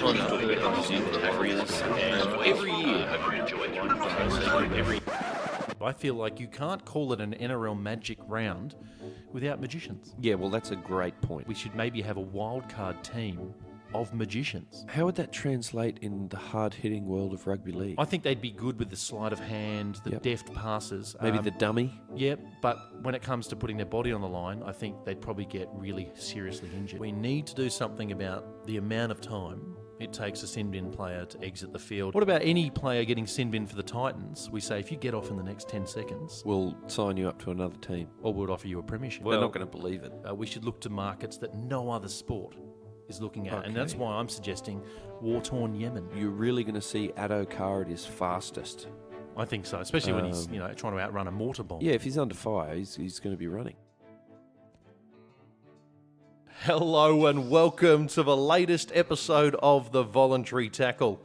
on talking about New Zealand Maroons, and every year I feel like you can't call it an NRL Magic round without magicians. Yeah, well, that's a great point. We should maybe have a wildcard team of magicians. How would that translate in the hard-hitting world of rugby league? I think they'd be good with the sleight of hand, the deft passes. Maybe the dummy? Yeah, but when it comes to putting their body on the line, I think they'd probably get really seriously injured. We need to do something about the amount of time it takes a sin-bin player to exit the field. What about any player getting sin-bin for the Titans? We say, if you get off in the next 10 seconds... We'll sign you up to another team. Or we'll offer you a premiership. They're not going to believe it. We should look to markets that no other sport is looking at. Okay. And that's why I'm suggesting war-torn Yemen. You're really going to see Addo Carr at his fastest. I think so, especially when he's trying to outrun a mortar bomb. Yeah, if he's under fire, he's going to be running. Hello and welcome to the latest episode of The Voluntary Tackle,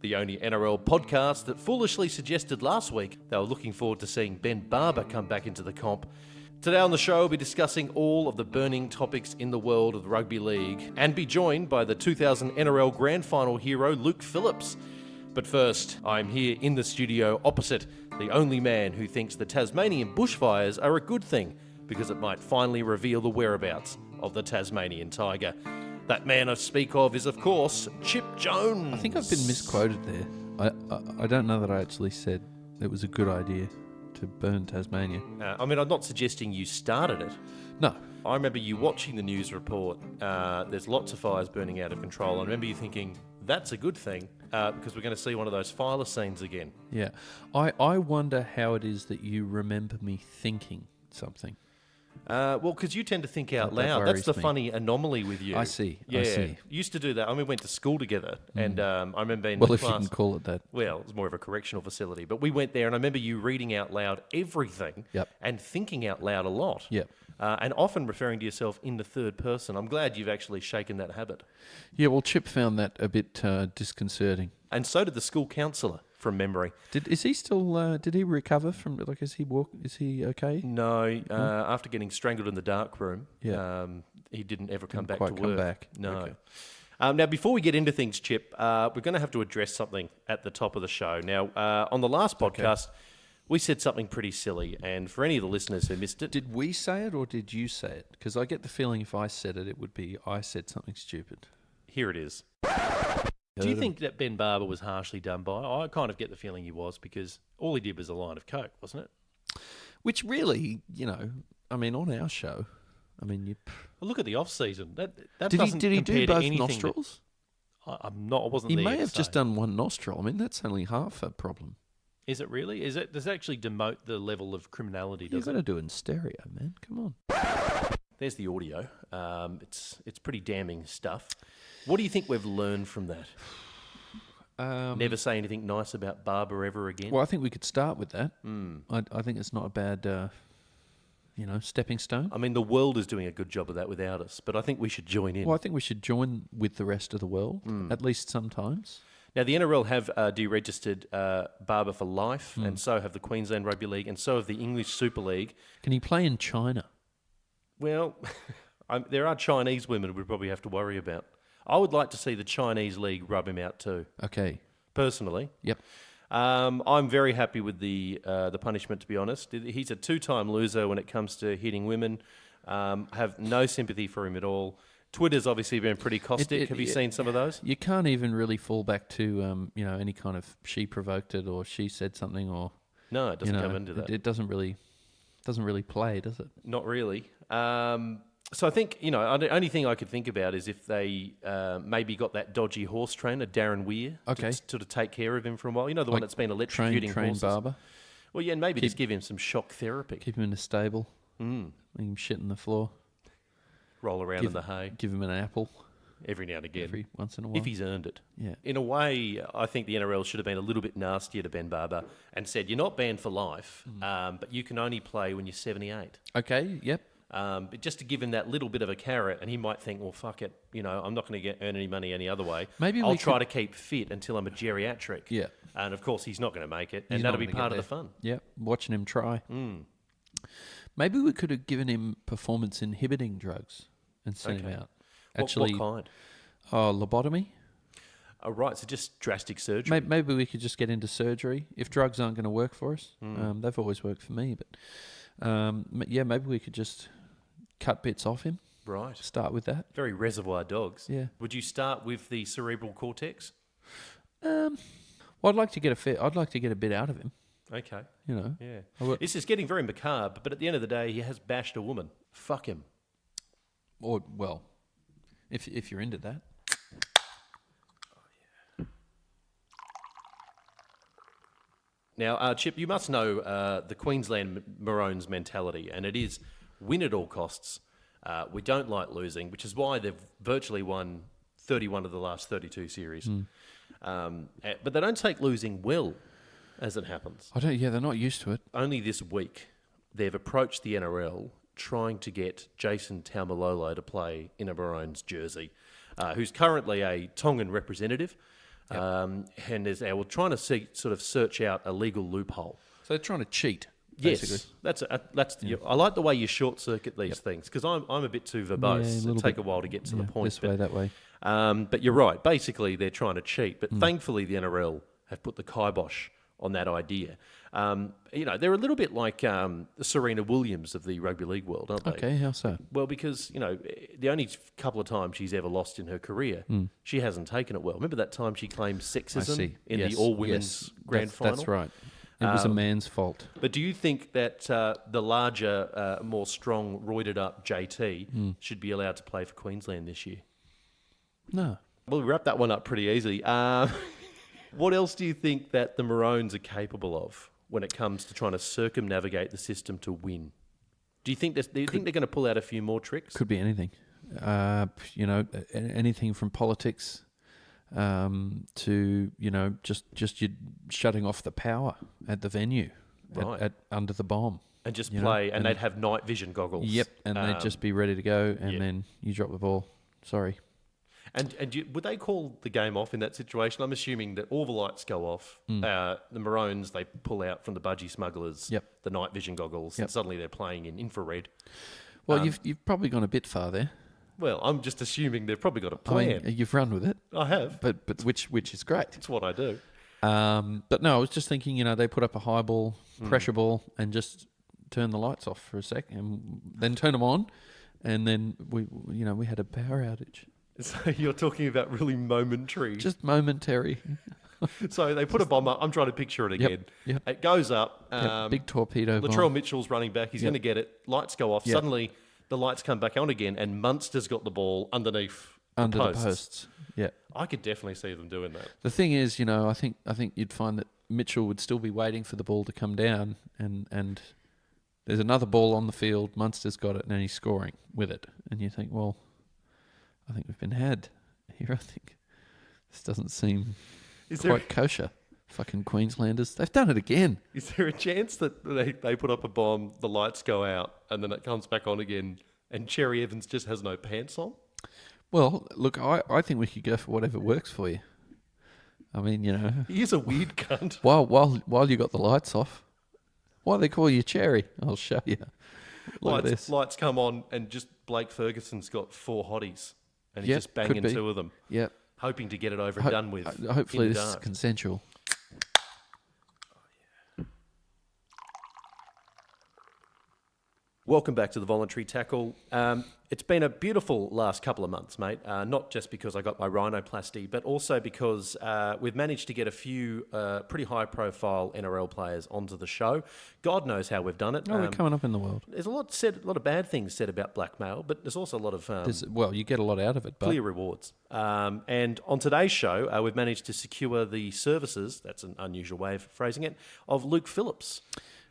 the only NRL podcast that foolishly suggested last week they were looking forward to seeing Ben Barba come back into the comp. Today on the show, we'll be discussing all of the burning topics in the world of the rugby league and be joined by the 2000 NRL Grand Final hero, Luke Phillips. But first, I'm here in the studio opposite the only man who thinks the Tasmanian bushfires are a good thing because it might finally reveal the whereabouts of the Tasmanian tiger. That man I speak of is, of course, Chip Jones. I think I've been misquoted there. I don't know that I actually said it was a good idea to burn Tasmania. I'm not suggesting you started it. No. I remember you watching the news report. There's lots of fires burning out of control. I remember you thinking, that's a good thing, because we're going to see one of those fire scenes again. Yeah. I wonder how it is that you remember me thinking something. Well, because you tend to think out That loud. That's the worries me. funny anomaly with you. I see. Yeah, I see. used to do that. We went to school together, and I remember in Well, the if class, you can call it that. well, it was more of a correctional facility, but we went there, and I remember you reading out loud everything Yep. and thinking out loud a lot. Yep. And often referring to yourself in the third person. I'm glad you've actually shaken that habit. Yeah, well, Chip found that a bit disconcerting. And so did the school counsellor, from memory. Is he still? Did he recover from? Like, is he okay? No, after getting strangled in the dark room, Yeah. he didn't ever come Didn't back quite to come work. back. No. Okay. Now, before we get into things, Chip, we're going to have to address something at the top of the show. Now, on the last podcast, we said something pretty silly, and for any of the listeners who missed it... Did we say it or did you say it? Because I get the feeling if I said it, it would be I said something stupid. Here it is. Do you think that Ben Barba was harshly done by? I kind of get the feeling he was, because all he did was a line of coke, wasn't it? Which really, on our show, you... Well, look at the off-season. That Did doesn't he compare do to both anything nostrils? I wasn't He there may to have just say. done one nostril. That's only half a problem. Is it really? Does it actually demote the level of criminality, You've does got it? to do it in stereo, man. Come on. There's the audio. It's pretty damning stuff. What do you think we've learned from that? Never say anything nice about Barba ever again? Well, I think we could start with that. I think it's not a bad, stepping stone. The world is doing a good job of that without us, but I think we should join in. Well, I think we should join with the rest of the world, at least sometimes. Now, the NRL have deregistered Barba for life, and so have the Queensland Rugby League, and so have the English Super League. Can he play in China? Well, there are Chinese women we'd probably have to worry about. I would like to see the Chinese league rub him out too. Okay. Personally. Yep. I'm very happy with the punishment, to be honest. He's a two-time loser when it comes to hitting women. Have no sympathy for him at all. Twitter's obviously been pretty caustic. Have you seen some of those? You can't even really fall back to any kind of she provoked it or she said something or No, it doesn't come into that. It doesn't really play, does it? Not really. So I think, the only thing I could think about is if they maybe got that dodgy horse trainer, Darren Weir, to take care of him for a while. The one that's been electrocuting train horses. Barber. Well, yeah, and maybe just give him some shock therapy. Keep him in a stable. Leave him shit on the floor. Roll around in the hay. Give him an apple. Every now and again. Every once in a while. If he's earned it. Yeah. In a way, I think the NRL should have been a little bit nastier to Ben Barba and said, you're not banned for life, but you can only play when you're 78. Okay, yep. But just to give him that little bit of a carrot, and he might think, well, fuck it, I'm not going to earn any money any other way. Maybe I'll we try could- to keep fit until I'm a geriatric. Yeah. And of course, he's not going to make it, He's and not that'll be gonna part get of the there. fun. Yep, watching him try. Maybe we could have given him performance inhibiting drugs and sent him out. Actually, what kind? lobotomy? Oh, right, so just drastic surgery. Maybe we could just get into surgery if drugs aren't going to work for us. They've always worked for me, but maybe we could just cut bits off him. Right. Start with that. Very Reservoir Dogs. Yeah. Would you start with the cerebral cortex? Well, I'd like to get a bit out of him. Okay. You know. Yeah. This is getting very macabre, but at the end of the day, he has bashed a woman. Fuck him. Or well, if you're into that. Now, Chip, you must know the Queensland Maroons mentality, and it is win at all costs. We don't like losing, which is why they've virtually won 31 of the last 32 series. But they don't take losing well, as it happens. They're not used to it. Only this week, they've approached the NRL trying to get Jason Taumalolo to play in a Maroons jersey, who's currently a Tongan representative. Yep. And is now trying to sort of search out a legal loophole. So they're trying to cheat. Yes, basically. that's. I like the way you short circuit these things because I'm a bit too verbose. It'll take a while to get to the point. This way, that way. But you're right. Basically, they're trying to cheat. But thankfully, the NRL have put the kibosh on that idea. They're a little bit like the Serena Williams of the rugby league world, aren't they? Okay, how so? Well, because, the only couple of times she's ever lost in her career, she hasn't taken it well. Remember that time she claimed sexism in the all-women's grand final? That's right. It was a man's fault. But do you think that the larger, more strong, roided-up JT should be allowed to play for Queensland this year? No. Well, we wrapped that one up pretty easily. What else do you think that the Maroons are capable of when it comes to trying to circumnavigate the system to win? Do you think they're going to pull out a few more tricks? Could be anything. Anything from politics to just you shutting off the power at the venue, right, under the bomb, and just play. And they'd have night vision goggles. Yep, and they'd just be ready to go, and then you drop the ball. Sorry. And would they call the game off in that situation? I'm assuming that all the lights go off. The Maroons, they pull out from the budgie smugglers the night vision goggles, and suddenly they're playing in infrared. Well, you've probably gone a bit far there. Well, I'm just assuming they've probably got a plan. You've run with it. I have. But which is great. It's what I do. But no, I was just thinking, they put up a high ball, pressure ball, and just turn the lights off for a sec, and then turn them on, and then we had a power outage. So you're talking about really momentary. Just momentary. So they put a bomb up. I'm trying to picture it again. Yep. It goes up. Big torpedo Latrell bomb. Mitchell's running back. He's going to get it. Lights go off. Suddenly, the lights come back on again, and Munster's got the ball underneath under the the posts. Yeah. I could definitely see them doing that. The thing is, I think you'd find that Mitchell would still be waiting for the ball to come down, and there's another ball on the field. Munster's got it, and he's scoring with it, and you think, well, I think we've been had here. I think this doesn't seem quite kosher. Fucking Queenslanders. They've done it again. Is there a chance that they put up a bomb, the lights go out, and then it comes back on again, and Cherry Evans just has no pants on? Well, look, I think we could go for whatever works for you. I mean, He is a weird cunt. While you got the lights off, why they call you Cherry? I'll show you. Look at this. Lights come on, and just Blake Ferguson's got 4 hotties. And he's just banging 2 of them. Yep. Hoping to get it over and done with. Hopefully this is consensual. Welcome back to the Voluntary Tackle. It's been a beautiful last couple of months, mate. Not just because I got my rhinoplasty, but also because we've managed to get a few pretty high-profile NRL players onto the show. God knows how we've done it. We're coming up in the world. There's a lot of bad things said about blackmail, but there's also a lot of you get a lot out of it, but clear rewards. And on today's show, we've managed to secure the services. That's an unusual way of phrasing it. Of Luke Phillips.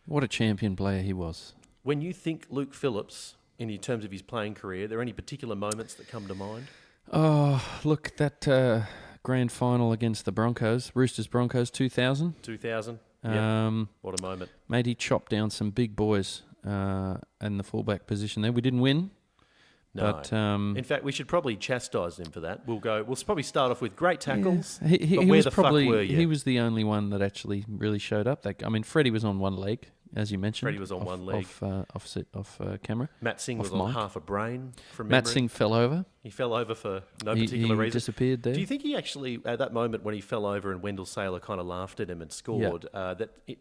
What a champion player he was. When you think Luke Phillips, in terms of his playing career, are there any particular moments that come to mind? Oh, look, that grand final against the Broncos, Roosters Broncos 2000. 2000, what a moment. Mate, he chopped down some big boys in the fullback position there. We didn't win. No. But, in fact, we should probably chastise him for that. We'll probably start off with great tackles. Yeah. He was fuck were you? He was the only one that actually really showed up. I mean, Freddie was on one leg. as you mentioned. Freddie was on one leg. Off camera. Matt Singh Off was on mic. half a brain from Matt memory. Singh fell over. He fell over for no He particular reason. disappeared there. Do you think he actually, at that moment when he fell over and Wendell Saylor kind of laughed at him and scored,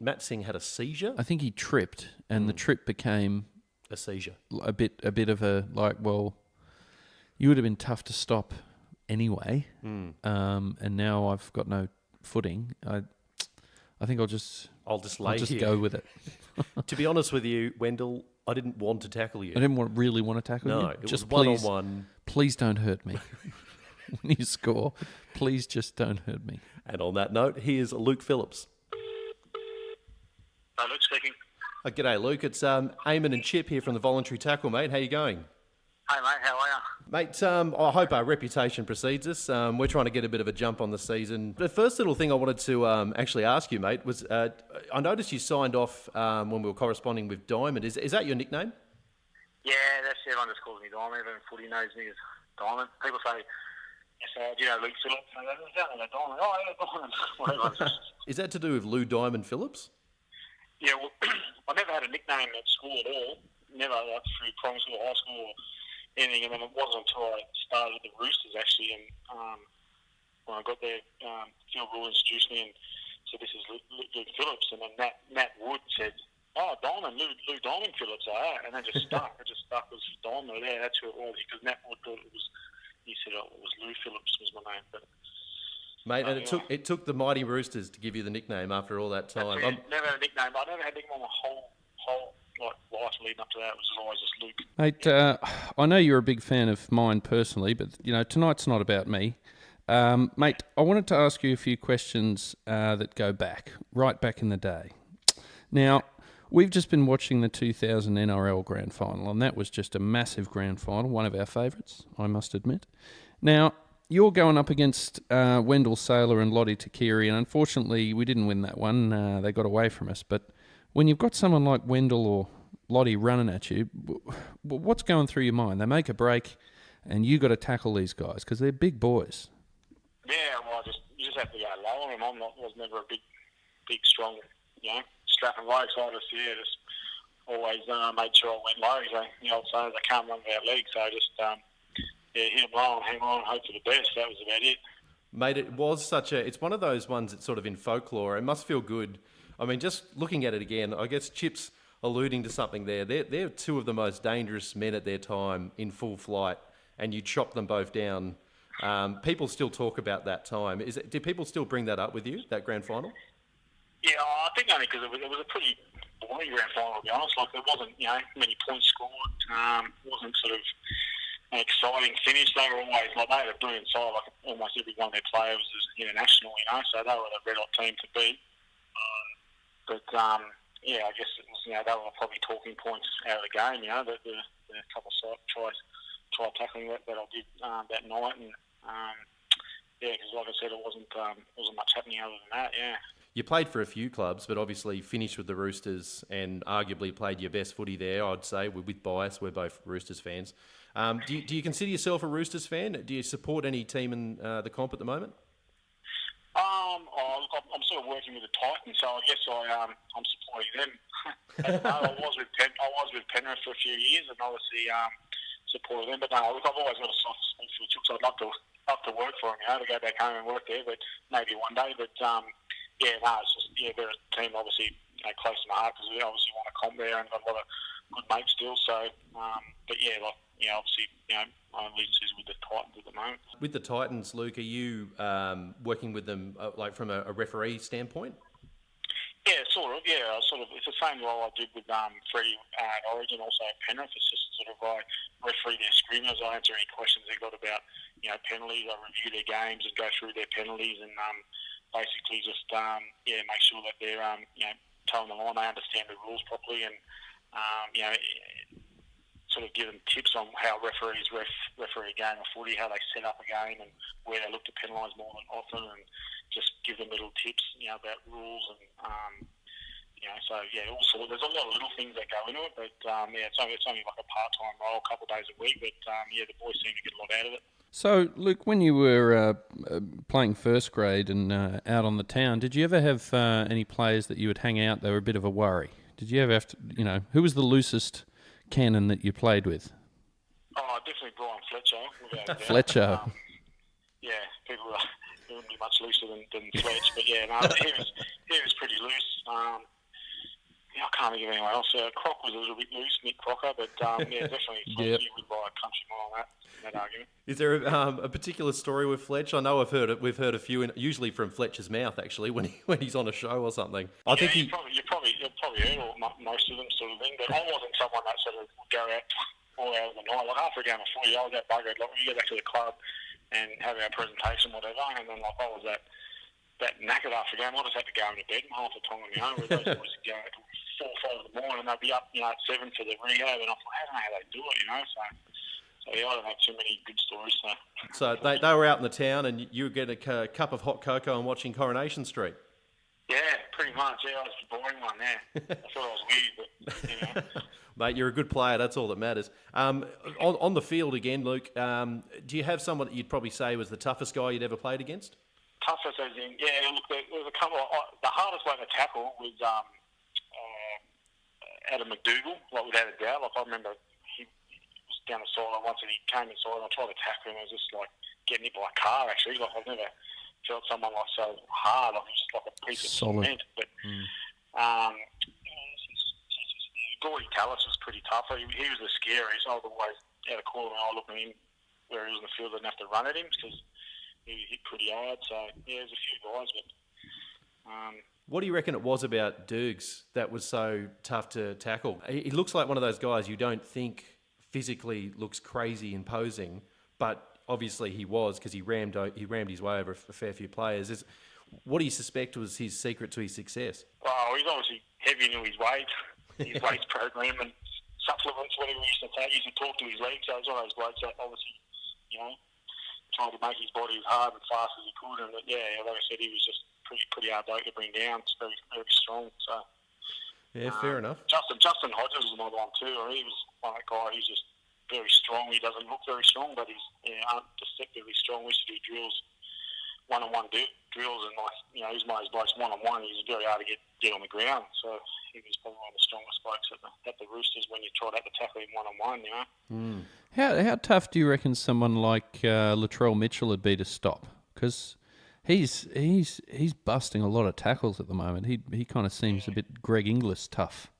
Matt Singh had a seizure? I think he tripped, and the trip became A seizure. a bit of a like. Well, you would have been tough to stop anyway, and now I've got no footing. I think I'll just here. go with it. To be honest with you, Wendell, I didn't want to tackle you. I didn't really want to tackle you. No, it just was one-on-one. Please don't hurt me when you score. Please just don't hurt me. And on that note, here's Luke Phillips. Luke speaking. G'day, Luke. It's Eamon and Chip here from the Voluntary Tackle, mate. How you going? Hey, mate. How are you? Mate, I hope our reputation precedes us. We're trying to get a bit of a jump on the season. The first little thing I wanted to actually ask you, mate, was I noticed you signed off when we were corresponding with Diamond. Is that your nickname? Yeah, that's everyone just calls me Diamond. Everyone in footy knows me as Diamond. People say, do you know Luke Phillips? And I go, Diamond. Oh, yeah, Diamond. Whatever. Is that to do with Lou Diamond Phillips? Yeah, well, I never had a nickname at school at all. Never, like through primary school or high school or anything. And then it wasn't until I started with the Roosters, actually. And when I got there, Phil Rule introduced me and said, this is Luke Phillips. And then Matt Wood said, oh, Diamond, Lou Diamond Phillips. And that just stuck. It just stuck as Diamond. Yeah, that's who it was. Because Matt Wood thought it was, he said, it was Lou Phillips was my name. But Mate, and it took the mighty Roosters to give you the nickname after all that time. Never had a nickname. I never had a nickname my whole life leading up to that. It was always just Luke. Mate, I know you're a big fan of mine personally, but tonight's not about me. Mate, I wanted to ask you a few questions that go right back in the day. Now, we've just been watching the 2000 NRL Grand Final, and that was just a massive Grand Final, one of our favourites, I must admit. Now, you're going up against Wendell Saylor and Lottie Takiri, and unfortunately we didn't win that one. They got away from us. But when you've got someone like Wendell or Lottie running at you, what's going through your mind? They make a break, and you got to tackle these guys because they're big boys. Yeah, well, you just have to go low on them. I was never a big, strong, strapping bloke. So I just always made sure I went low. So the old saying is I can't run without legs. So I just hit them low and hang on, hope for the best. That was about it. Mate, it was it's one of those ones that's sort of in folklore. It must feel good. I mean, just looking at it again, I guess Chip's alluding to something there. They're two of the most dangerous men at their time in full flight, and you chop them both down. People still talk about that time. Do people still bring that up with you, that grand final? Yeah, I think only because it was a pretty boring grand final, to be honest. Like, there wasn't, many points scored. It wasn't sort of an exciting finish. They were always, they had a brilliant side. Like, almost every one of their players was international, so they were the red hot team to beat. I guess it was, they were probably talking points out of the game, the couple of try tackling that I did that night. And, because like I said, it wasn't much happening other than that, You played for a few clubs, but obviously finished with the Roosters and arguably played your best footy there, I'd say. With bias, we're both Roosters fans. Do you consider yourself a Roosters fan? Do you support any team in the comp at the moment? I'm sort of working with the Titans, so I guess I'm supporting them. I was with Penrith for a few years, and obviously supported them. But no, I've always got a soft spot for the Chooks. I'd love to work for them, to go back home and work there, but maybe one day. But it's just they're a team obviously close to my heart because we obviously want to comp there and got a lot of good mates still. So, obviously, my allegiance is with the Titans at the moment. With the Titans, Luke, are you working with them from a referee standpoint? Yeah, sort of. Yeah, it's the same role I did with Freddie at Origin, also at Penrith. It's just sort of I referee their screamers. I answer any questions they've got about penalties. I review their games and go through their penalties and basically just make sure that they're towing the line. They understand the rules properly and sort of give them tips on how referees referee a game of footy, how they set up a game and where they look to penalise more than often, and just give them little tips, about rules and also there's a lot of little things that go into it, but it's only like a part-time role, a couple of days a week, but the boys seem to get a lot out of it. So, Luke, when you were playing first grade and out on the town, did you ever have any players that you would hang out? They were a bit of a worry Did you ever have to, who was the loosest cannon that you played with? Oh, definitely Brian Fletcher. Without a doubt. Fletcher. Yeah, people wouldn't be much looser than Fletch, but yeah, no, he was pretty loose. I can't think of anyone else. Croc was a little bit loose, Nick Crocker, but yeah, definitely Fletch. You would buy a country mile on that argument. Is there a particular story with Fletch? I know we've heard a few, usually from Fletcher's mouth, actually, when he's on a show or something. I think you've probably heard most of them sort of thing, but I wasn't someone that sort of would go out 4 hours a night. Like after a game of footy, I was that buggered. Like we get back to the club and have our presentation, whatever, and then like I was that knackered after a game. I just had to go into bed half the time on my own. Where those boys would go until 4 or 5 in the morning, and they'd be up, at 7 for the rehab, and I thought, I don't know how they do it, So yeah, I don't have too many good stories. So they were out in the town, and you were getting a cup of hot cocoa and watching Coronation Street. Yeah, pretty much. Yeah, I was the boring one there. I thought I was weird, but Mate, you're a good player. That's all that matters. On the field again, Luke. Do you have someone that you'd probably say was the toughest guy you'd ever played against? Toughest as in, yeah. Look, there was a couple. The hardest one to tackle was Adam McDougall. Like without a doubt. Like I remember he was down the sideline once, and he came inside, and I tried to tackle him. It was just like getting hit by a car. Actually, like I've never felt someone like so hard. Like it was just like a piece of cement. But Gordy Tallis was pretty tough. He was the scariest. I was always out of corner and I look at him where he was in the field. I didn't have to run at him because he hit pretty hard. So yeah, there's a few guys. But what do you reckon it was about Dukes that was so tough to tackle? He looks like one of those guys you don't think physically looks crazy imposing, but obviously he was, because he rammed his way over a fair few players. What do you suspect was his secret to his success? Well, he's obviously heavy into his weight. His weight program and supplements, whatever he used to take. He used to talk to his legs. So he's one of those blokes that obviously, trying to make his body as hard and fast as he could. And yeah, like I said, he was just pretty hard bloke to bring down. It's very, very strong. So yeah, fair enough. Justin Hodges was another one too. He was one of that guy. He's just very strong. He doesn't look very strong, but he's deceptively strong. We used to do drills, one-on-one drills, and he's one of those blokes one-on-one. He's very hard to get on the ground. So he was probably one of the strongest blokes at the Roosters when you tried to tackle him one-on-one. How tough do you reckon someone like Latrell Mitchell would be to stop? Because he's busting a lot of tackles at the moment. He kind of seems a bit Greg Inglis tough.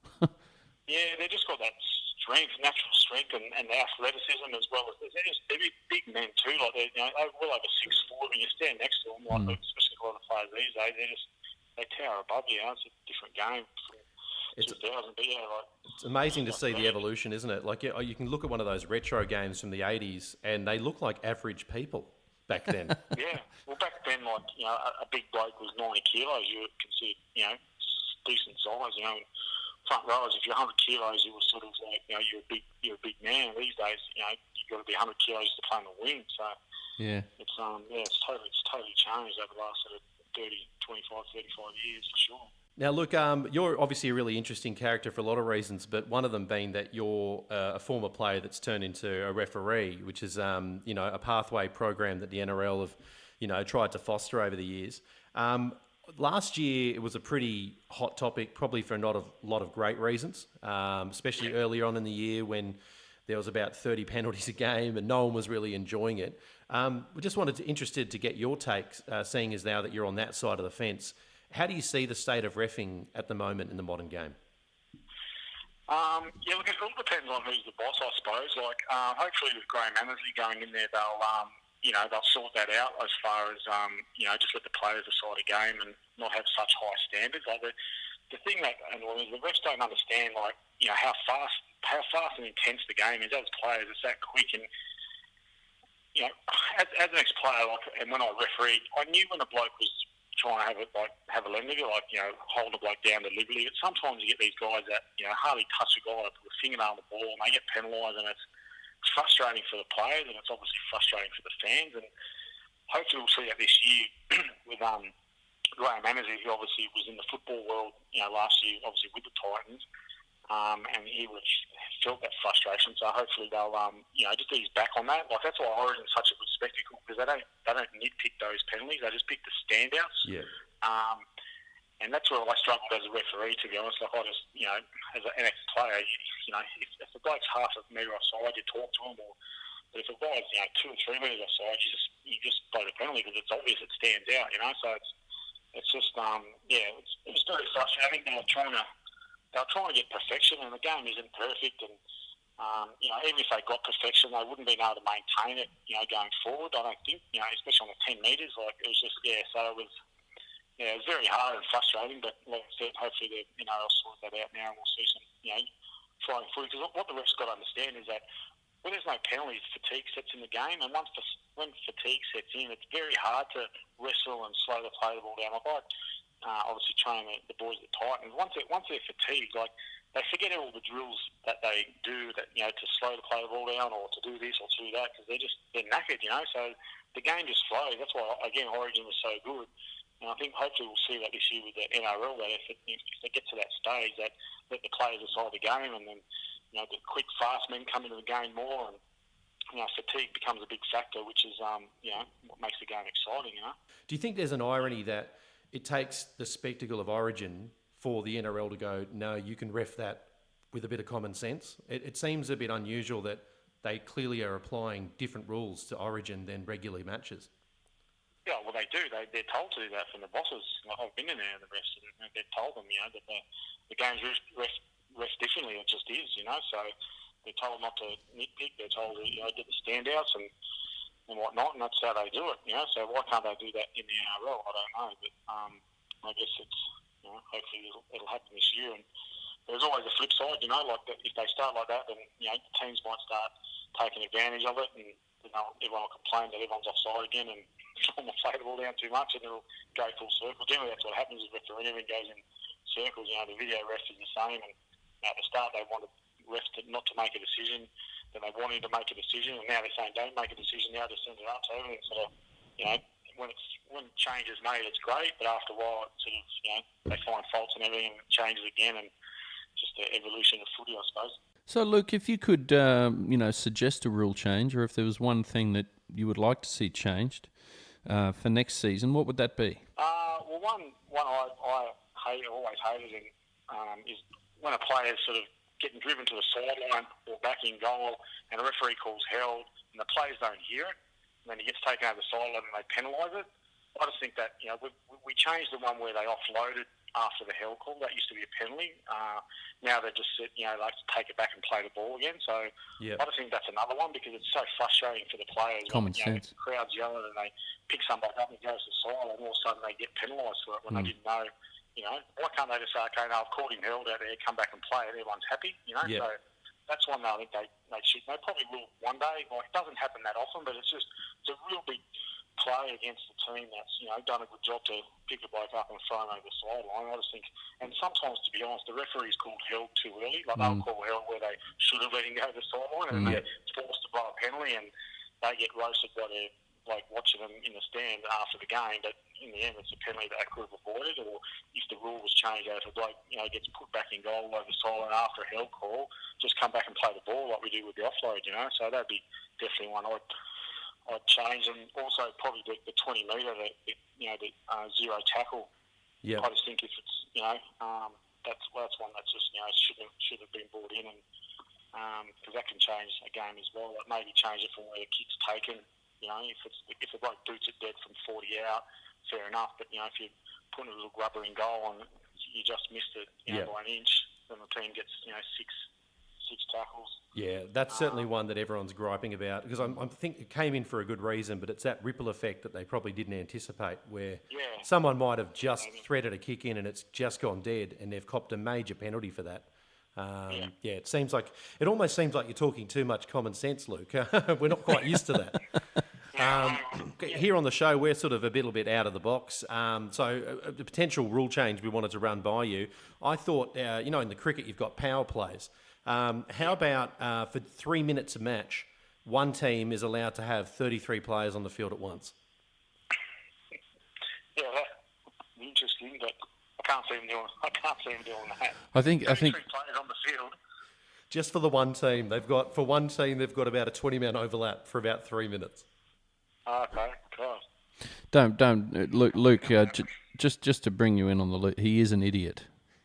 Yeah, they just got that strength, natural strength, and the athleticism as well. They're big men too. Like they're well over 6'4". When you stand next to them, like especially a lot of players these days, they tower above you. It's a different game from 2000. But yeah, it's amazing to see the evolution, isn't it? Like you can look at one of those retro games from the 80s, and they look like average people back then. Yeah, well back then, like a big bloke was 90 kilos. You were considered decent size. Front rowers, if you're 100 kilos, you were sort of like you're a big man. These days, you've got to be 100 kilos to play in the wing. So yeah, it's totally changed over the last sort of 30, 25, 35 years for sure. Now, look, you're obviously a really interesting character for a lot of reasons, but one of them being that you're a former player that's turned into a referee, which is, a pathway program that the NRL have, tried to foster over the years. Last year, it was a pretty hot topic, probably for not a lot of great reasons, especially earlier on in the year when there was about 30 penalties a game and no one was really enjoying it. We just interested to get your take, seeing as now that you're on that side of the fence. How do you see the state of reffing at the moment in the modern game? Yeah, look, it all depends on who's the boss, I suppose. Like, hopefully with Graham Annesley going in there, they'll sort that out as far as just let the players decide a game and not have such high standards. Like the thing that annoys the refs don't understand, how fast and intense the game is. As players, it's that quick, and as an ex-player, and when I refereed, I knew when a bloke was trying to have a limit, hold a bloke down deliberately. But sometimes you get these guys that hardly touch a guy, put a fingernail on the ball, and they get penalised, and it's frustrating for the players, and it's obviously frustrating for the fans. And hopefully we'll see that this year with Graham Annesley, who obviously was in the football world, last year, obviously with the Titans, and he would have felt that frustration. So hopefully they'll, just ease back on that. Like that's why Origin's such a good spectacle, because they don't nitpick those penalties; they just pick the standouts. Yeah. And that's where I struggled as a referee, to be honest. Like, I just, as an ex-player, if the bloke's half a metre offside, you talk to him, but if a guy's, 2 or 3 metres offside, you just blow the penalty because it's obvious, it stands out, So it's just, it was very frustrating. I think they were trying to get perfection, and the game isn't perfect. And even if they got perfection, they wouldn't be able to maintain it, going forward. I don't think, especially on the 10 metres. Like, it was just, so it was. Yeah, it was very hard and frustrating, but like I said, hopefully they'll sort that out now and we'll see some, flying through. Because what the refs got to understand is that when there's no penalties, fatigue sets in the game, and when fatigue sets in, it's very hard to wrestle and slow the play the ball down. Like I obviously train the boys at Titans. Once they're fatigued, like they forget all the drills that they do that to slow the play the ball down or to do this or to do that because they're knackered, So the game just flows. That's why again Origin was so good. And I think hopefully we'll see that this year with the NRL, that if they get to that stage, that let the players decide the game, and then the quick, fast men come into the game more, and fatigue becomes a big factor, which is what makes the game exciting. Do you think there's an irony that it takes the spectacle of Origin for the NRL to go, no, you can ref that with a bit of common sense? It seems a bit unusual that they clearly are applying different rules to Origin than regular matches. Yeah, well, they do. They're told to do that from the bosses. Like, I've been in there, the refs, and they've told them, that the game's ref differently. It just is, So they're told not to nitpick. They're told to, get the standouts and whatnot, and that's how they do it, So why can't they do that in the NRL? I don't know, but I guess it's, hopefully it'll happen this year. And there's always a flip side, like if they start like that, then the teams might start taking advantage of it, and everyone will complain that everyone's offside again, and someone will play the ball down too much, and it'll go full circle. Generally, that's what happens with refereeing. Everything goes in circles. The video ref is the same, and at the start they wanted refs not to make a decision, then they wanted to make a decision, and now they're saying don't make a decision. Now they send it up. So everything sort of, when change is made, it's great, but after a while, it sort of, they find faults and everything, and it changes again, and just the evolution of footy, I suppose. So, Luke, if you could, suggest a rule change, or if there was one thing that you would like to see changed for next season, what would that be? Well, one I always hated is when a player is sort of getting driven to the sideline or back in goal, and a referee calls held, and the players don't hear it, and then he gets taken over the sideline and they penalise it. I just think that we changed the one where they offloaded after the held call. That used to be a penalty. Now they just sit, like to take it back and play the ball again. So I just think that's another one because it's so frustrating for the players. Common sense. The crowd's yelling and they pick somebody up and goes to the side, and all of a sudden they get penalised for it when they didn't know. Why can't they just say, okay, no, I've caught him held out there, come back and play it, everyone's happy, So that's one I think they should. They probably will one day. Like, it doesn't happen that often, but it's a real big play against a team that's done a good job to pick a bloke up and throw him over the sideline. I just think, and sometimes, to be honest, the referee's called held too early. Like they'll call held where they should have let him go to the sideline, and they're forced to blow a penalty, and they get roasted by their watching them in the stand after the game. But in the end, it's a penalty that they could have avoided. Or if the rule was changed, if a bloke gets put back in goal over the sideline after a held call, just come back and play the ball like we do with the offload. So that'd be definitely one I'd change, and also probably the 20 metre, the zero tackle. I just think if it's that's one that's just should have been brought in, and because that can change a game as well. Like maybe change it from where the kick's taken. If the bloke boots it dead from 40 out, fair enough. But if you're putting a little grubber in goal and you just missed it by an inch, then the team gets six tackles. Yeah, that's certainly one that everyone's griping about because I think it came in for a good reason, but it's that ripple effect that they probably didn't anticipate where someone might have just threaded a kick in and it's just gone dead and they've copped a major penalty for that. It almost seems like you're talking too much common sense, Luke. We're not quite used to that. Here on the show, we're sort of a little bit out of the box. So the potential rule change we wanted to run by you, I thought, in the cricket you've got power plays. How about for 3 minutes a match, one team is allowed to have 33 players on the field at once? Yeah, that's interesting, but I can't see them doing that. I think 33 players on the field. Just for the one team, they've got about a 20-man overlap for about 3 minutes. Okay, God. Don't Luke. just to bring you in on the loop, he is an idiot.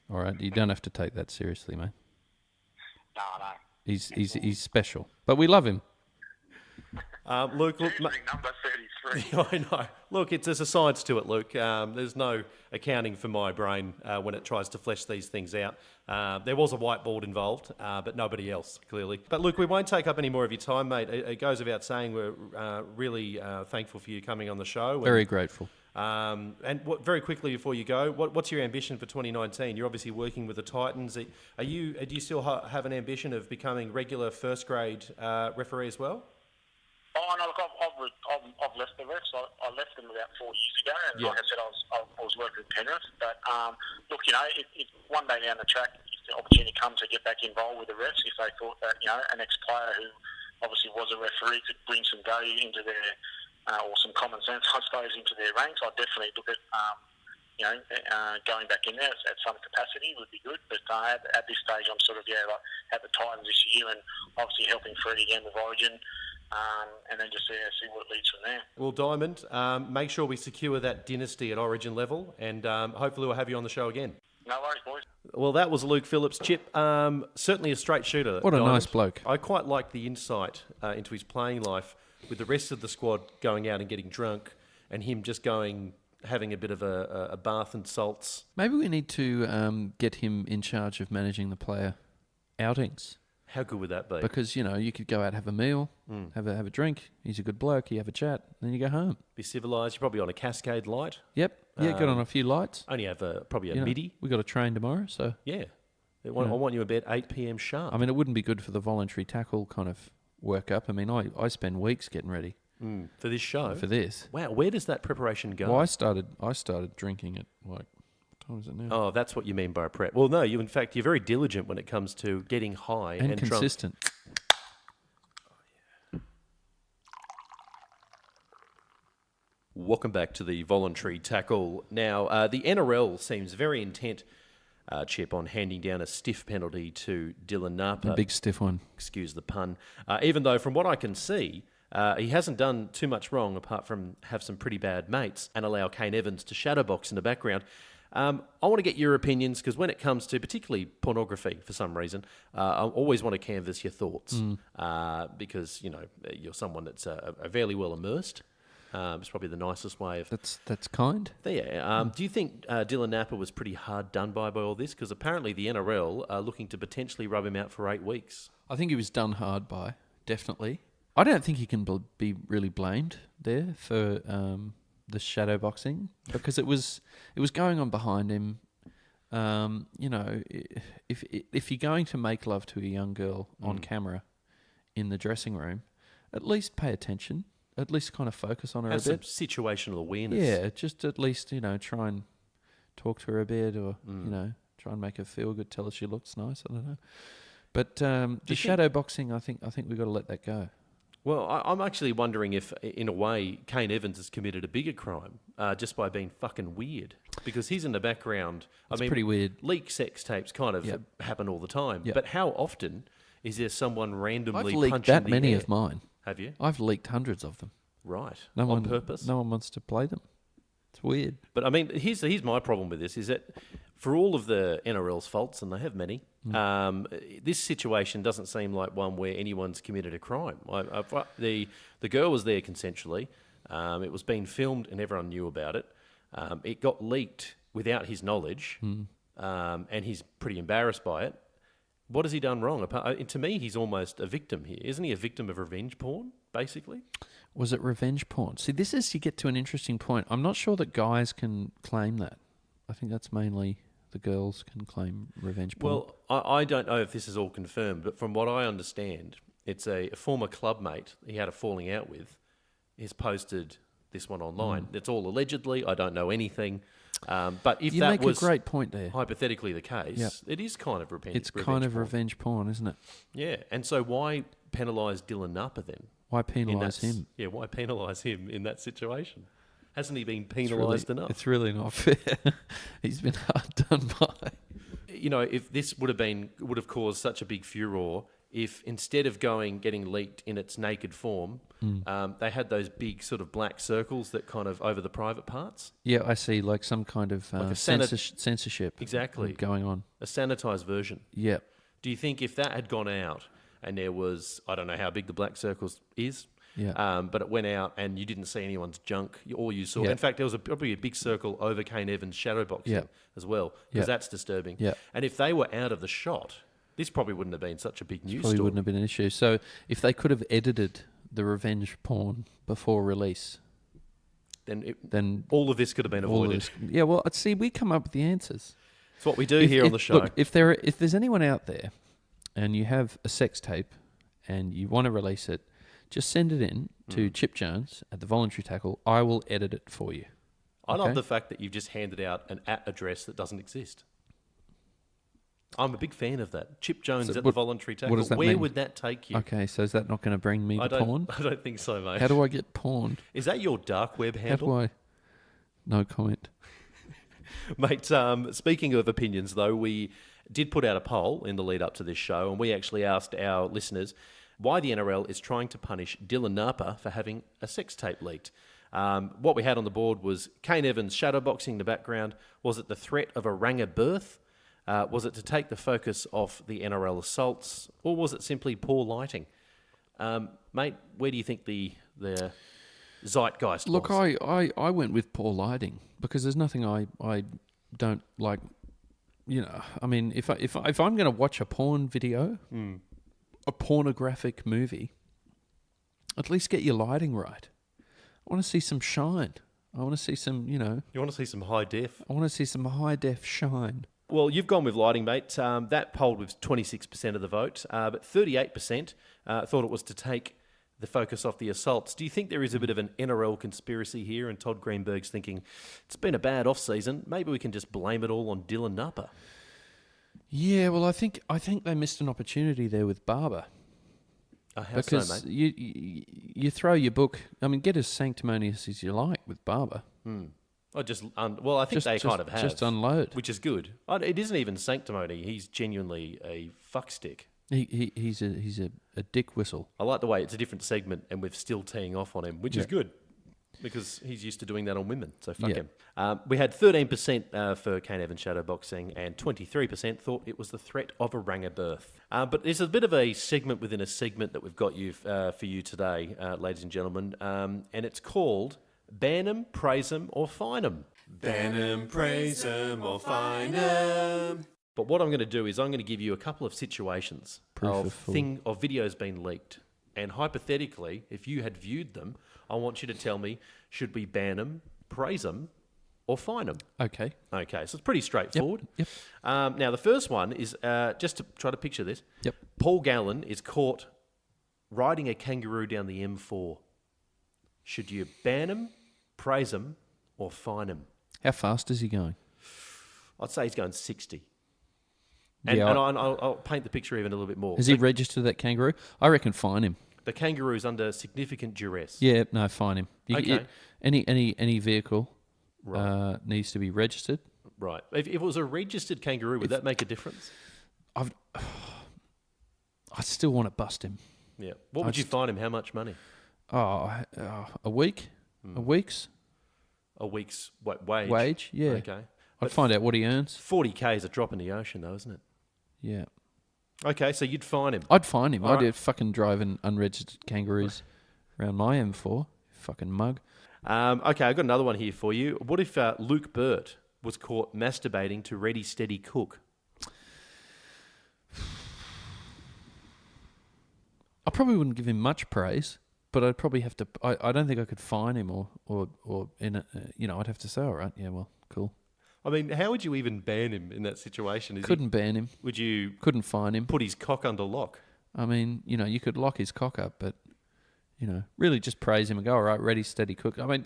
All right, you don't have to take that seriously, mate. No. He's special, but we love him. Luke, look, Usually number 33. I know. Look, there's a science to it, Luke. There's no accounting for my brain when it tries to flesh these things out. There was a whiteboard involved, but nobody else, clearly. But Luke, we won't take up any more of your time, mate. It goes without saying we're really thankful for you coming on the show. Very grateful. Very quickly before you go, what's your ambition for 2019? You're obviously working with the Titans. Do you still have an ambition of becoming regular first grade referee as well? Oh, no, look, I've left the refs. I left them about 4 years ago, and like I said, I was working with Penrith. But look, if one day down the track, if the opportunity comes to get back involved with the refs, if they thought that an ex-player who obviously was a referee could bring some value into their or some common sense, I suppose, into their ranks, I'd definitely look at going back in there at some capacity would be good. But at this stage, I'm sort of like at the Titans this year, and obviously helping Freddie again with Origin. And then just see what it leads from there. Well, Diamond, make sure we secure that dynasty at Origin level, and hopefully we'll have you on the show again. No worries, boys. Well, that was Luke Phillips. Chip, certainly a straight shooter. What a Diamond. nice bloke. I quite like the insight into his playing life, with the rest of the squad going out and getting drunk, and him just having a bit of a bath and salts. Maybe we need to get him in charge of managing the player outings. How good would that be? Because, you could go out, have a meal, have a drink. He's a good bloke. You have a chat, then you go home. Be civilised. You're probably on a Cascade light. Yep. Yeah, got on a few lights. Only have probably a midi. We got a train tomorrow, so... Yeah. I want you in bed 8 p.m. sharp. I mean, it wouldn't be good for the voluntary tackle kind of workup. I mean, I spend weeks getting ready. For this show? For this. Wow, where does that preparation go? Well, I started drinking at, what time is it now? Oh, that's what you mean by a prep. Well, no, you're very diligent when it comes to getting high and consistent. Drunk. Welcome back to the voluntary tackle. Now, the NRL seems very intent, Chip, on handing down a stiff penalty to Dylan Napa. A big stiff one. Excuse the pun. Even though, from what I can see, he hasn't done too much wrong apart from have some pretty bad mates and allow Kane Evans to shadowbox in the background. I want to get your opinions, because when it comes to particularly pornography, for some reason, I always want to canvass your thoughts because, you're someone that's fairly well immersed. It's probably the nicest way of... That's kind. Yeah. Do you think Dylan Napa was pretty hard done by all this? Because apparently the NRL are looking to potentially rub him out for 8 weeks. I think he was done hard by, definitely. I don't think he can be really blamed there for the shadow boxing, because it was going on behind him. If you're going to make love to a young girl on camera in the dressing room, at least pay attention. At least kind of focus on her Have a bit. Some situational awareness. Yeah, just at least, try and talk to her a bit, or, try and make her feel good, tell her she looks nice, I don't know. But the shadow boxing, I think we've got to let that go. Well, I'm actually wondering if, in a way, Kane Evans has committed a bigger crime just by being fucking weird. Because he's in the background. It's pretty weird. Leak sex tapes kind of happen all the time. Yep. But how often is there someone randomly I've leaked punching that the many air? of mine. Have you? I've leaked hundreds of them. Right. On purpose? No one wants to play them. It's weird. But, I mean, here's my problem with this, is that for all of the NRL's faults, and they have many, this situation doesn't seem like one where anyone's committed a crime. The girl was there consensually. It was being filmed and everyone knew about it. It got leaked without his knowledge, and he's pretty embarrassed by it. What has he done wrong? To me, he's almost a victim here. Isn't he a victim of revenge porn, basically? Was it revenge porn? See, you get to an interesting point. I'm not sure that guys can claim that. I think that's mainly the girls can claim revenge porn. Well, I don't know if this is all confirmed, but from what I understand, it's a former clubmate he had a falling out with. He's posted this one online. It's all allegedly. I don't know anything. But if you that make was a great point there. Hypothetically the case, it is kind of revenge. It's kind of revenge porn, isn't it? Yeah, and so why penalise Dylan Napa then? Why penalise him? Yeah, why penalise him in that situation? Hasn't he been penalised enough? It's really not fair. He's been hard done by. If this would have caused such a big furore if instead of getting leaked in its naked form, they had those big sort of black circles that kind of over the private parts. Yeah, I see, like some kind of Like a censorship Exactly. going on. A sanitized version. Yeah. Do you think if that had gone out and there was, I don't know how big the black circles is, but it went out and you didn't see anyone's junk, all you saw. Yeah. In fact, there was probably a big circle over Kane Evans' shadow boxing as well, because that's disturbing. Yeah. And if they were out of the shot, this probably wouldn't have been such a big news Probably story. wouldn't have been an issue. So if they could have edited the revenge porn before release, then all of this could have been avoided. Yeah, well, see, we come up with the answers. It's what we do here on the show. Look, if there's anyone out there and you have a sex tape and you want to release it, just send it in to Chip Jones at the Voluntary Tackle. I will edit it for you. I love the fact that you've just handed out an address that doesn't exist. I'm a big fan of that. Chip Jones at the Voluntary Tackle. What does that Where mean? would that take you? Okay, so is that not going to bring me to porn? I don't think so, mate. How do I get porn? Is that your dark web handle? How do I? No comment. Mate, speaking of opinions, though, we did put out a poll in the lead up to this show, and we actually asked our listeners why the NRL is trying to punish Dylan Napa for having a sex tape leaked. What we had on the board was Kane Evans shadowboxing in the background. Was it the threat of a Ranger birth? Was it to take the focus off the NRL assaults? Or was it simply poor lighting? Mate, where do you think the zeitgeist Look, was? I went with poor lighting because there's nothing I don't like. You know, I mean, if I'm going to watch a porn video, a pornographic movie, at least get your lighting right. I want to see some shine. I want to see some, You want to see some high def? I want to see some high def shine. Well, you've gone with lighting, mate. That polled with 26% of the vote, but 38% thought it was to take the focus off the assaults. Do you think there is a bit of an NRL conspiracy here and Todd Greenberg's thinking, it's been a bad off-season, maybe we can just blame it all on Dylan Napa? Yeah, well, I think they missed an opportunity there with Barba. How Because so, mate? you throw your book, I mean, get as sanctimonious as you like with Barba. I think they kind of have. Just unload. Which is good. It isn't even sanctimony. He's genuinely a fuckstick. He's a dick whistle. I like the way it's a different segment and we're still teeing off on him, which is good because he's used to doing that on women, so fuck him. We had 13% for Kane Evans shadowboxing and 23% thought it was the threat of a Ranger birth. But there's a bit of a segment within a segment that we've got for you today, ladies and gentlemen, and it's called Ban 'em, Praise 'em or Fine 'em. Ban 'em, praise 'em, or fine 'em. But what I'm going to do is I'm going to give you a couple of situations of videos being leaked. And hypothetically, if you had viewed them, I want you to tell me, should we ban them, praise them, or fine them? Okay. Okay, so it's pretty straightforward. Yep. Now, the first one is, just to try to picture this, Yep. Paul Gallen is caught riding a kangaroo down the M4. Should you ban him, praise him, or fine him? How fast is he going? I'd say he's going 60. And, Yeah, and I'll paint the picture even a little bit more. Has he registered that kangaroo? I reckon fine him. The kangaroo's under significant duress. Yeah, no, fine him. Okay. Any vehicle Right. needs to be registered. Right. If it was a registered kangaroo, would that make a difference? I still want to bust him. Yeah. What would you fine him? How much money? A week? A week's A week's wage? wage? Yeah. Okay. I'd find out what he earns. 40K is a drop in the ocean, though, isn't it? Yeah. Okay, so you'd fine him. I'd fine him. All I'd right. fucking driving unregistered kangaroos around my M4. Fucking mug. Okay, I've got another one here for you. What if Luke Burt was caught masturbating to Ready Steady Cook? I probably wouldn't give him much praise, but I'd probably have to. I don't think I could fine him or in a, I'd have to say, all right, yeah, well, cool. I mean, how would you even ban him in that situation? Couldn't ban him. Would you Couldn't fine him. put his cock under lock? I mean, you could lock his cock up, but really just praise him and go, all right, ready, steady, cook. I mean,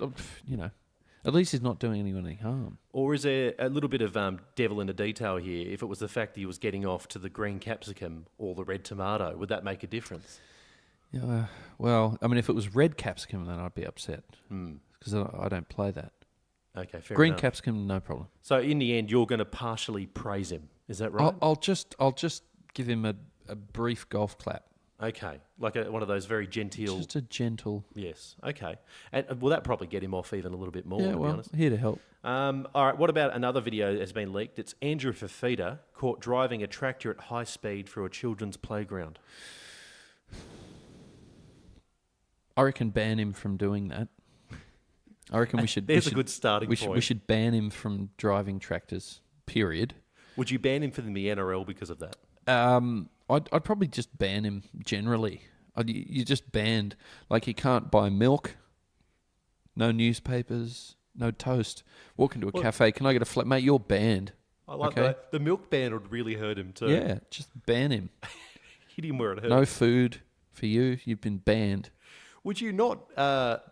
at least he's not doing anyone any harm. Or is there a little bit of devil in the detail here? If it was the fact that he was getting off to the green capsicum or the red tomato, would that make a difference? Yeah. Well, I mean, if it was red capsicum, then I'd be upset because I don't play that. Okay, fair Green enough. capsicum, no problem. So in the end, you're going to partially praise him. Is that right? I'll just give him a brief golf clap. Okay, like one of those very genteel... Just a gentle... Yes, okay. And will that probably get him off even a little bit more, Yeah, to be well, honest? here to help. All right, what about another video that has been leaked? It's Andrew Fafita caught driving a tractor at high speed through a children's playground. I reckon ban him from doing that. I reckon we should... There's a good starting point. We should ban him from driving tractors, period. Would you ban him from the NRL because of that? I'd probably just ban him generally. You just banned. Like, he can't buy milk, no newspapers, no toast. Walk into a cafe, can I get a flat? Mate, you're banned. I like that. The milk ban would really hurt him too. Yeah, just ban him. Hit him where it hurts. No food for you. You've been banned. Would you not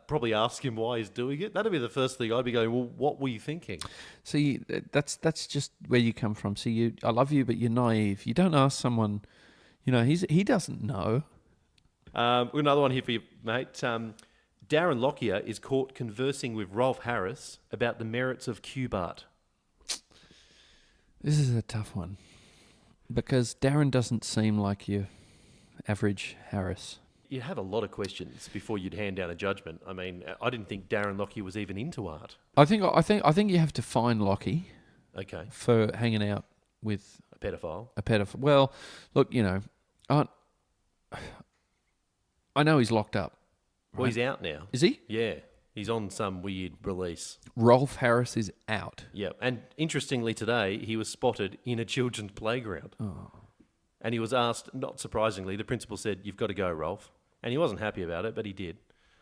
probably ask him why he's doing it? That'd be the first thing I'd be going, well, what were you thinking? See, that's just where you come from. See, I love you, but you're naive. You don't ask someone, he doesn't know. Another one here for you, mate. Darren Lockyer is caught conversing with Rolf Harris about the merits of Q-Bart. This is a tough one because Darren doesn't seem like your average Harris. You'd have a lot of questions before you'd hand down a judgment. I mean, I didn't think Darren Lockyer was even into art. I think you have to fine Lockie. Okay. For hanging out with a pedophile. Well, look, I know he's locked up. Right? Well, he's out now. Is he? Yeah. He's on some weird release. Rolf Harris is out. Yeah. And interestingly today, he was spotted in a children's playground. Oh. And he was asked, not surprisingly, the principal said, "You've got to go, Rolf." And he wasn't happy about it, but he did.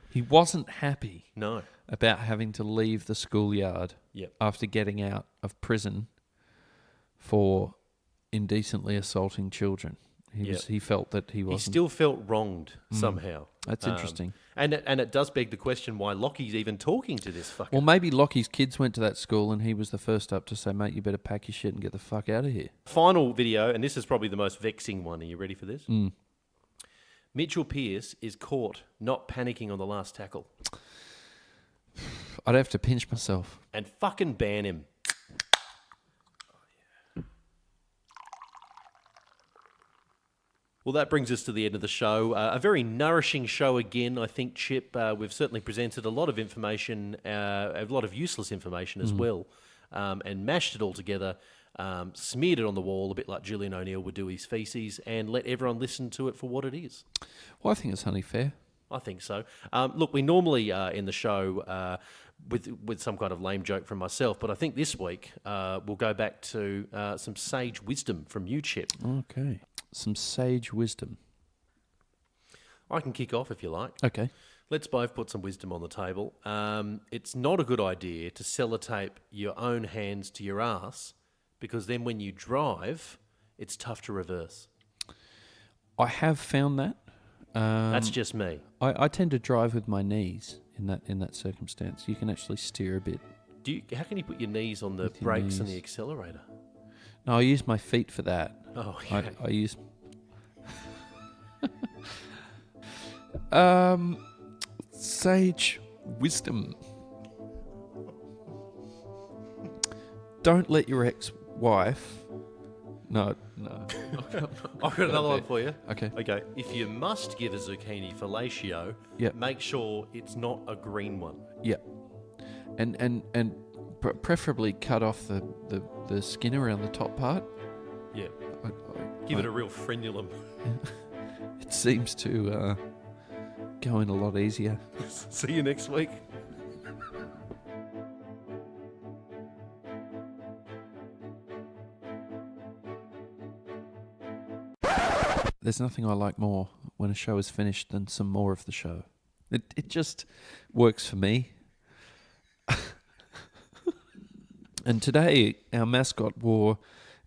He wasn't happy No. about having to leave the schoolyard Yep. after getting out of prison for indecently assaulting children. He felt that he wasn't. He still felt wronged somehow. That's interesting. And it does beg the question why Lockie's even talking to this fucker. Well, maybe Lockie's kids went to that school and he was the first up to say, "Mate, you better pack your shit and get the fuck out of here." Final video, and this is probably the most vexing one. Are you ready for this? Mm. Mitchell Pearce is caught not panicking on the last tackle. I'd have to pinch myself. And fucking ban him. Well, that brings us to the end of the show. A very nourishing show again, I think, Chip. We've certainly presented a lot of information, a lot of useless information as well, and mashed it all together, smeared it on the wall, a bit like Julian O'Neill would do his feces, and let everyone listen to it for what it is. Well, I think it's only fair. I think so. Look, we normally end the show with some kind of lame joke from myself, but I think this week we'll go back to some sage wisdom from you, Chip. Okay. Some sage wisdom. I can kick off if you like. Okay. Let's both put some wisdom on the table. It's not a good idea to sellotape your own hands to your ass because then when you drive, it's tough to reverse. I have found that. That's just me. I tend to drive with my knees in that circumstance. You can actually steer a bit. How can you put your knees on the brakes and the accelerator? No, I use my feet for that. Oh, okay. I use... Sage wisdom. Don't let your ex-wife... No. I've got another one for you. Okay. If you must give a zucchini fellatio, make sure it's not a green one. Yeah. And preferably cut off the skin around the top part. Yeah. Give it a real frenulum. It seems to go in a lot easier. See you next week. There's nothing I like more when a show is finished than some more of the show. It just works for me. And today, our mascot war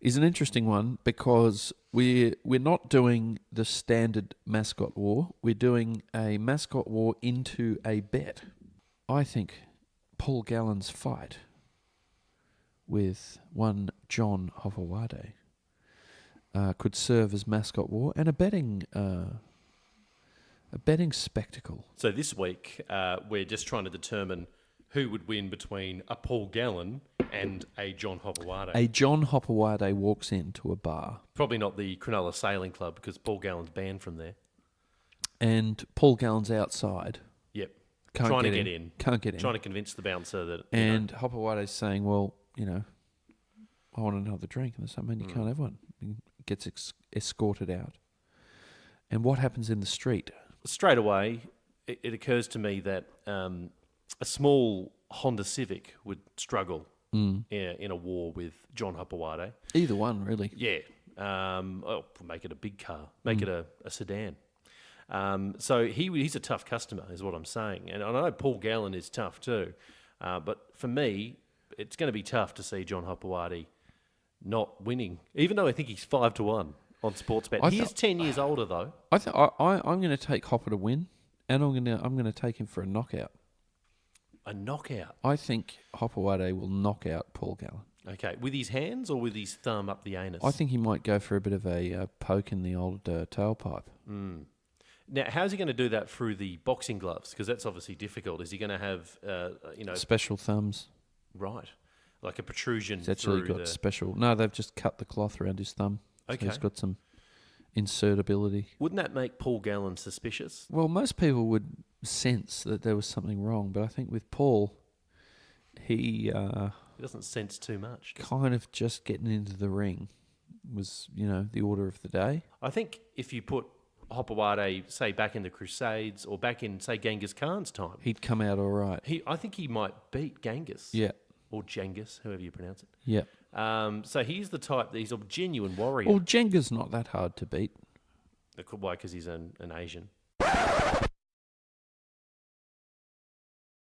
is an interesting one because we're not doing the standard mascot war. We're doing a mascot war into a bet. I think Paul Gallen's fight with one John Hovawade could serve as mascot war and a betting spectacle. So this week, we're just trying to determine who would win between a Paul Gallen and a John Hopewade. A John Hopewade walks into a bar, Probably not the Cronulla Sailing Club because Paul Gallen's banned from there. and Paul Gallen's outside. Yep. Can't Trying to get get in. in. Can't get in. Trying to convince the bouncer that... And Hopowade's saying, well, I want another drink. And they say, man, you can't have one. He gets escorted out. And what happens in the street? Straight away, it occurs to me that a small Honda Civic would struggle in a war with John Hopewade. Either one, really. Yeah. Make it a big car. Make it a sedan. So he's a tough customer, is what I'm saying. And I know Paul Gallen is tough too. But for me, it's going to be tough to see John Hopewade not winning, even though I think he's 5-1 on Sportsbet. He is 10 years older, though. I'm going to take Hopper to win, and I'm going to take him for a knockout. A knockout? I think Hopewade will knock out Paul Gallen. Okay. With his hands or with his thumb up the anus? I think he might go for a bit of a poke in the old tailpipe. Now, how's he going to do that through the boxing gloves? Because that's obviously difficult. Is he going to have, Special thumbs. right, like a protrusion He's actually through got the... special... No, they've just cut the cloth around his thumb. Okay. So he's got some insertability. Wouldn't that make Paul Gallen suspicious? Well, most people would sense that there was something wrong, but I think with Paul, he He doesn't sense too much. kind of just getting into the ring was, the order of the day. I think if you put Hopewade, say, back in the Crusades or back in, say, Genghis Khan's time, He'd come out all right. I think he might beat Genghis. Yeah, Or Genghis, however you pronounce it. yeah. So he's the type, he's a genuine warrior. Well, Jenga's not that hard to beat. Why? Because he's an Asian.